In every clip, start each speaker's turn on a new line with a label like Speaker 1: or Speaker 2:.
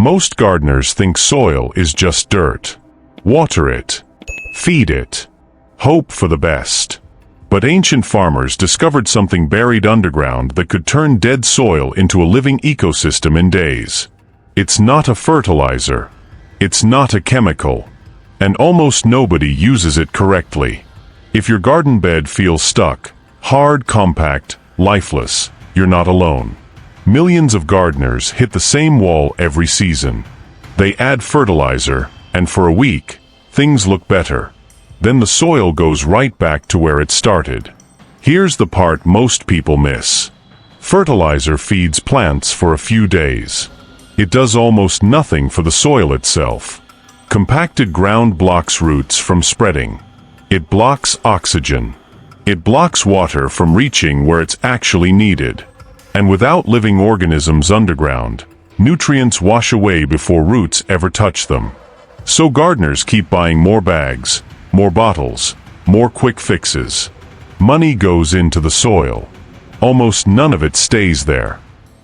Speaker 1: Most gardeners think soil is just dirt. Water it. Feed it. Hope for the best. But ancient farmers discovered something buried underground that could turn dead soil into a living ecosystem in days. It's not a fertilizer. It's not a chemical. And almost nobody uses it correctly. If your garden bed feels stuck, hard, compact, lifeless, you're not alone. Millions of gardeners hit the same wall every season. They add fertilizer, and for a week, things look better. Then the soil goes right back to where it started. Here's the part most people miss. Fertilizer feeds plants for a few days. It does almost nothing for the soil itself. Compacted ground blocks roots from spreading. It blocks oxygen. It blocks water from reaching where it's actually needed. And without living organisms underground, nutrients wash away before roots ever touch them. So gardeners keep buying more bags, more bottles, more quick fixes. Money goes into the soil. Almost none of it stays there.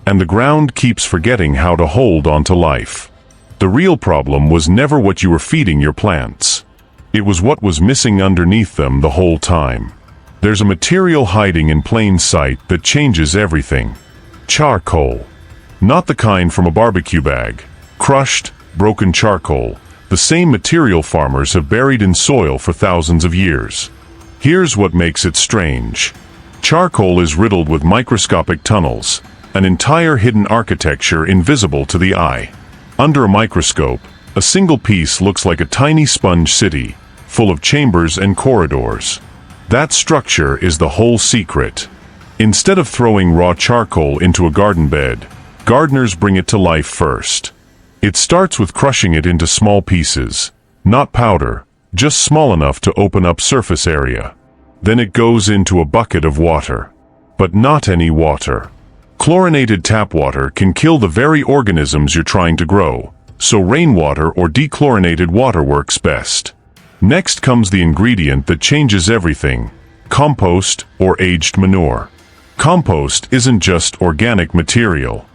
Speaker 1: And the ground keeps forgetting how to hold on to life. The real problem was never what you were feeding your plants. It was what was missing underneath them the whole time. There's a material hiding in plain sight that changes everything. Charcoal. Not the kind from a barbecue bag. Crushed, broken charcoal. The same material farmers have buried in soil for thousands of years. Here's what makes it strange. Charcoal is riddled with microscopic tunnels, an entire hidden architecture invisible to the eye. Under a microscope, a single piece looks like a tiny sponge city, full of chambers and corridors. That structure is the whole secret. Instead of throwing raw charcoal into a garden bed, gardeners bring it to life first. It starts with crushing it into small pieces, not powder, just small enough to open up surface area. Then it goes into a bucket of water. But not any water. Chlorinated tap water can kill the very organisms you're trying to grow, so rainwater or dechlorinated water works best. Next comes the ingredient that changes everything: compost or aged manure. Compost isn't just organic material.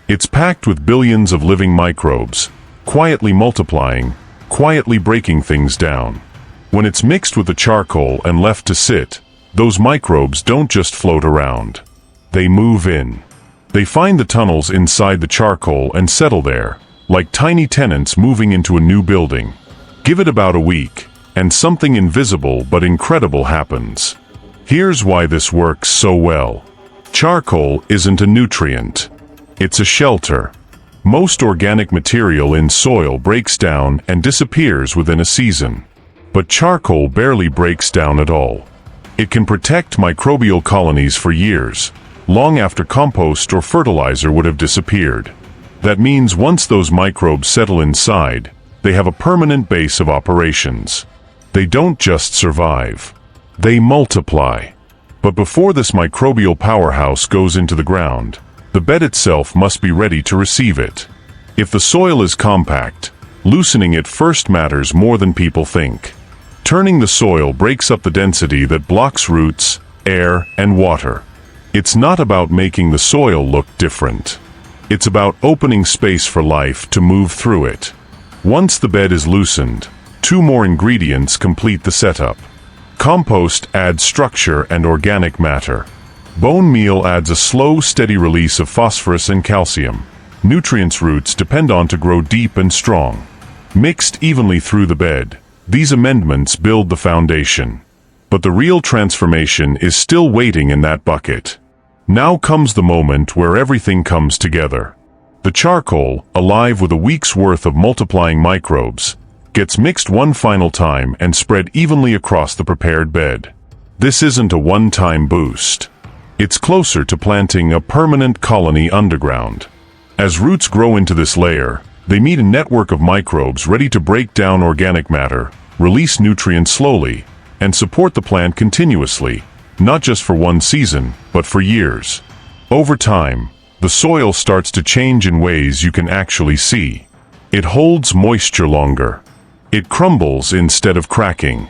Speaker 1: It's packed with billions of living microbes, quietly multiplying, quietly breaking things down. When it's mixed with the charcoal and left to sit, those microbes don't just float around. They move in. They find the tunnels inside the charcoal and settle there, like tiny tenants moving into a new building. Give it about a week, and something invisible but incredible happens. Here's why this works so well. Charcoal isn't a nutrient. It's a shelter. Most organic material in soil breaks down and disappears within a season. But charcoal barely breaks down at all. It can protect microbial colonies for years, long after compost or fertilizer would have disappeared. That means once those microbes settle inside, they have a permanent base of operations. They don't just survive. They multiply. But before this microbial powerhouse goes into the ground, the bed itself must be ready to receive it. If the soil is compact, loosening it first matters more than people think. Turning the soil breaks up the density that blocks roots, air, and water. It's not about making the soil look different. It's about opening space for life to move through it. Once the bed is loosened, two more ingredients complete the setup. Compost adds structure and organic matter. Bone meal adds a slow, steady release of phosphorus and calcium. Nutrients roots depend on to grow deep and strong. Mixed evenly through the bed, these amendments build the foundation. But the real transformation is still waiting in that bucket. Now comes the moment where everything comes together. The charcoal, alive with a week's worth of multiplying microbes, gets mixed one final time and spread evenly across the prepared bed. This isn't a one-time boost. It's closer to planting a permanent colony underground. As roots grow into this layer, they meet a network of microbes ready to break down organic matter, release nutrients slowly, and support the plant continuously, not just for one season, but for years. Over time, the soil starts to change in ways you can actually see. It holds moisture longer. It crumbles instead of cracking.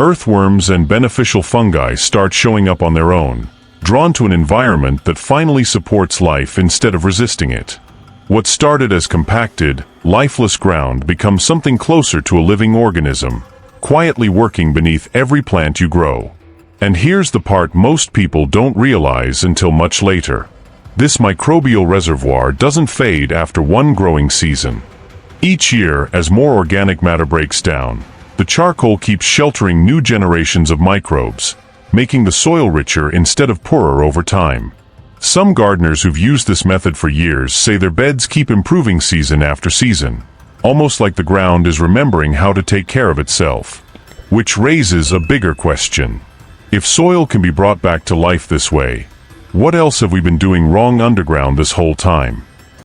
Speaker 1: Earthworms and beneficial fungi start showing up on their own, drawn to an environment that finally supports life instead of resisting it. What started as compacted, lifeless ground becomes something closer to a living organism, quietly working beneath every plant you grow. And here's the part most people don't realize until much later. This microbial reservoir doesn't fade after one growing season. Each year, as more organic matter breaks down, the charcoal keeps sheltering new generations of microbes, making the soil richer instead of poorer over time. Some gardeners who've used this method for years say their beds keep improving season after season, almost like the ground is remembering how to take care of itself. Which raises a bigger question. If soil can be brought back to life this way, what else have we been doing wrong underground this whole time?